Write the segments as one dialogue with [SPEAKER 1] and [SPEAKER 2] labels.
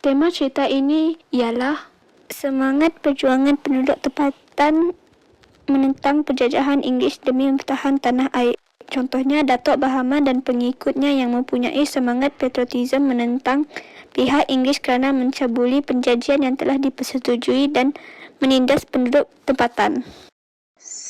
[SPEAKER 1] Tema cerita ini ialah semangat perjuangan penduduk tempatan menentang penjajahan Inggeris demi mempertahankan tanah air. Contohnya, Datuk Bahaman dan pengikutnya yang mempunyai semangat patriotisme menentang pihak Inggeris kerana mencabuli perjanjian yang telah dipersetujui dan menindas penduduk tempatan.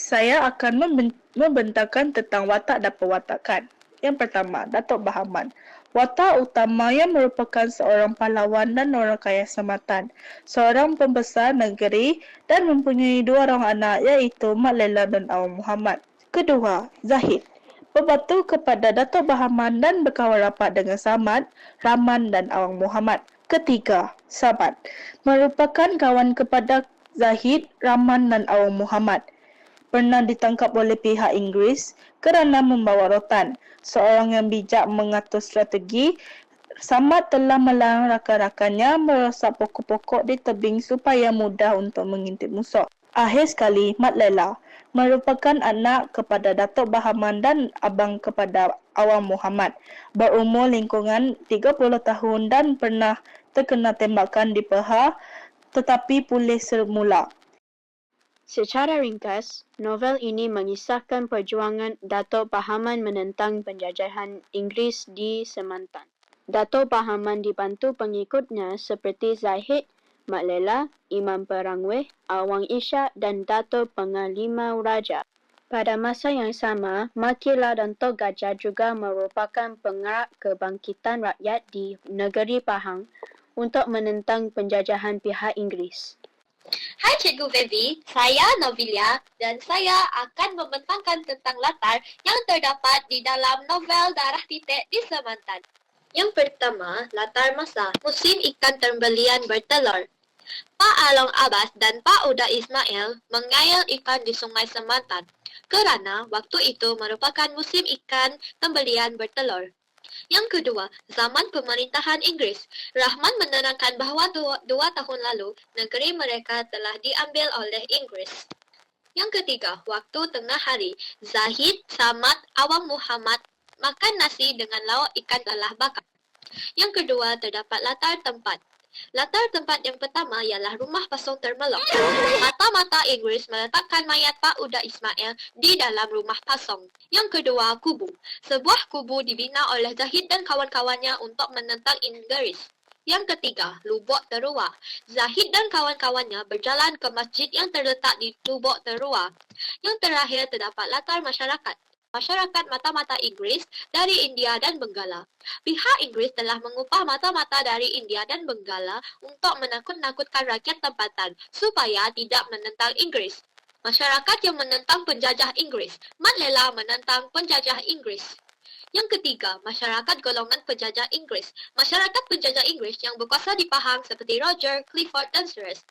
[SPEAKER 2] Saya akan membentangkan tentang watak dan perwatakan. Yang pertama, Datuk Bahaman. Watak utamanya merupakan seorang pahlawan dan orang kaya sematan, seorang pembesar negeri dan mempunyai 2 orang anak iaitu Mat Lela dan Awang Muhammad. Kedua, Zahid. Pembantu kepada Datuk Bahaman dan berkawan rapat dengan Samad, Rahman dan Awang Muhammad. Ketiga, Samad. Merupakan kawan kepada Zahid, Rahman dan Awang Muhammad. Pernah ditangkap oleh pihak Inggeris kerana membawa rotan. Seorang yang bijak mengatur strategi, Samad telah melarang rakan-rakannya merosak pokok-pokok di tebing supaya mudah untuk mengintip musuh. Akhir sekali, Mat Lela merupakan anak kepada Datuk Bahaman dan abang kepada Awang Muhammad. Berumur lingkungan 30 tahun dan pernah terkena tembakan di paha tetapi pulih semula.
[SPEAKER 3] Secara ringkas, novel ini mengisahkan perjuangan Datuk Bahaman menentang penjajahan Inggeris di Semantan. Datuk Bahaman dibantu pengikutnya seperti Zahid, Mat Lela, Imam Perangweh, Awang Ishak dan Datuk Pengalima Raja. Pada masa yang sama, Makila dan Tok Gajah juga merupakan penggerak kebangkitan rakyat di negeri Pahang untuk menentang penjajahan pihak Inggeris.
[SPEAKER 4] Hai Cikgu Fevi, saya Novilia dan saya akan membentangkan tentang latar yang terdapat di dalam novel Darah Titik di Semantan. Yang pertama, latar masa musim ikan terbelian bertelur. Pak Along Abbas dan Pak Uda Ismail mengail ikan di Sungai Semantan kerana waktu itu merupakan musim ikan pembelian bertelur. Yang kedua, zaman pemerintahan Inggeris. Rahman menerangkan bahawa 2 tahun lalu, negeri mereka telah diambil oleh Inggeris. Yang ketiga, waktu tengah hari. Zahid, Samad, Awang Muhammad makan nasi dengan lauk ikan telah bakar. Yang kedua, terdapat latar tempat. Latar tempat yang pertama ialah rumah pasong termelok. Mata-mata Inggeris meletakkan mayat Pak Uda Ismail di dalam rumah pasong. Yang kedua, kubu. Sebuah kubu dibina oleh Zahid dan kawan-kawannya untuk menentang Inggeris. Yang ketiga, lubuk terua. Zahid dan kawan-kawannya berjalan ke masjid yang terletak di lubuk terua. Yang terakhir, terdapat latar masyarakat. Masyarakat mata-mata Inggeris dari India dan Benggala. Pihak Inggeris telah mengupah mata-mata dari India dan Benggala untuk menakut-nakutkan rakyat tempatan supaya tidak menentang Inggeris. Masyarakat yang menentang penjajah Inggeris. Mat Lela menentang penjajah Inggeris. Yang ketiga, masyarakat golongan penjajah Inggeris. Masyarakat penjajah Inggeris yang berkuasa di Pahang seperti Roger, Clifford dan Sears.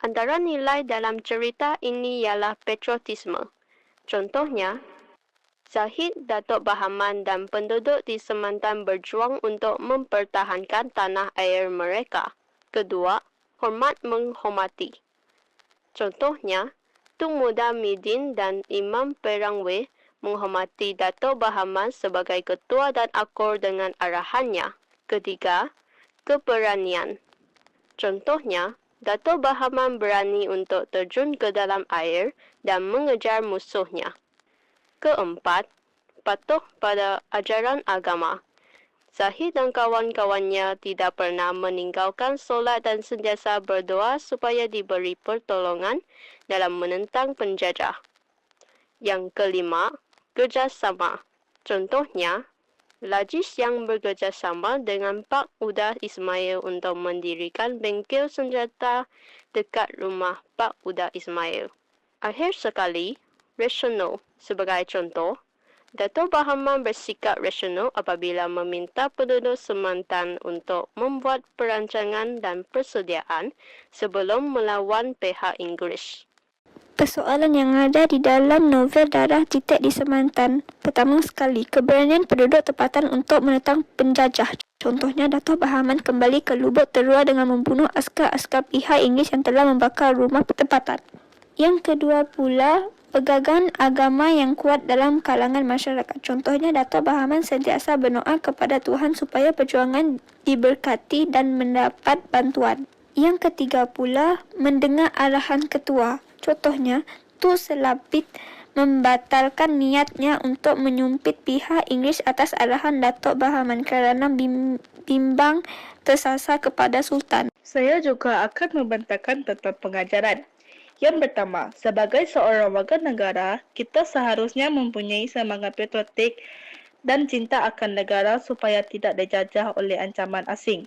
[SPEAKER 3] Antara nilai dalam cerita ini ialah patriotisme. Contohnya, Zahid, Datuk Bahaman dan penduduk di Semantan berjuang untuk mempertahankan tanah air mereka. Kedua, hormat menghormati. Contohnya, Tun Muda Midin dan Imam Perangweh menghormati Datuk Bahaman sebagai ketua dan akur dengan arahannya. Ketiga, keberanian. Contohnya, Datuk Bahaman berani untuk terjun ke dalam air dan mengejar musuhnya. Keempat, patuh pada ajaran agama. Zahid dan kawan-kawannya tidak pernah meninggalkan solat dan sentiasa berdoa supaya diberi pertolongan dalam menentang penjajah. Yang kelima, kerjasama. Contohnya, Lajis yang bekerjasama dengan Pak Uda Ismail untuk mendirikan bengkel senjata dekat rumah Pak Uda Ismail. Akhir sekali, rasional. Sebagai contoh, Datuk Bahaman bersikap rasional apabila meminta penduduk Semantan untuk membuat perancangan dan persediaan sebelum melawan pihak Inggeris.
[SPEAKER 1] Persoalan yang ada di dalam novel Darah Titik di Semantan. Pertama sekali, keberanian penduduk tempatan untuk menentang penjajah. Contohnya, Datuk Bahaman kembali ke lubuk terua dengan membunuh askar-askar pihak Inggeris yang telah membakar rumah tempatan. Yang kedua pula, pegangan agama yang kuat dalam kalangan masyarakat. Contohnya, Dato' Bahaman sentiasa berdoa kepada Tuhan supaya perjuangan diberkati dan mendapat bantuan. Yang ketiga pula, mendengar arahan ketua. Contohnya, Tu Selapit membatalkan niatnya untuk menyumpit pihak Inggeris atas arahan Dato' Bahaman kerana bimbang tersasar kepada Sultan.
[SPEAKER 2] Saya juga akan membantahkan tentang pengajaran. Yang pertama, sebagai seorang warga negara, kita seharusnya mempunyai semangat patriotik dan cinta akan negara supaya tidak dijajah oleh ancaman asing.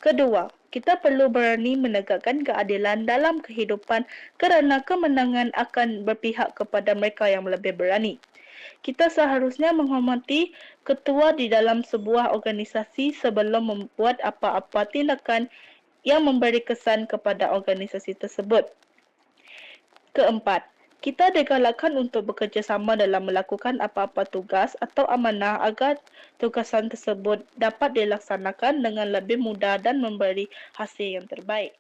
[SPEAKER 2] Kedua, kita perlu berani menegakkan keadilan dalam kehidupan kerana kemenangan akan berpihak kepada mereka yang lebih berani. Kita seharusnya menghormati ketua di dalam sebuah organisasi sebelum membuat apa-apa tindakan yang memberi kesan kepada organisasi tersebut. Keempat, kita digalakkan untuk bekerjasama dalam melakukan apa-apa tugas atau amanah agar tugasan tersebut dapat dilaksanakan dengan lebih mudah dan memberi hasil yang terbaik.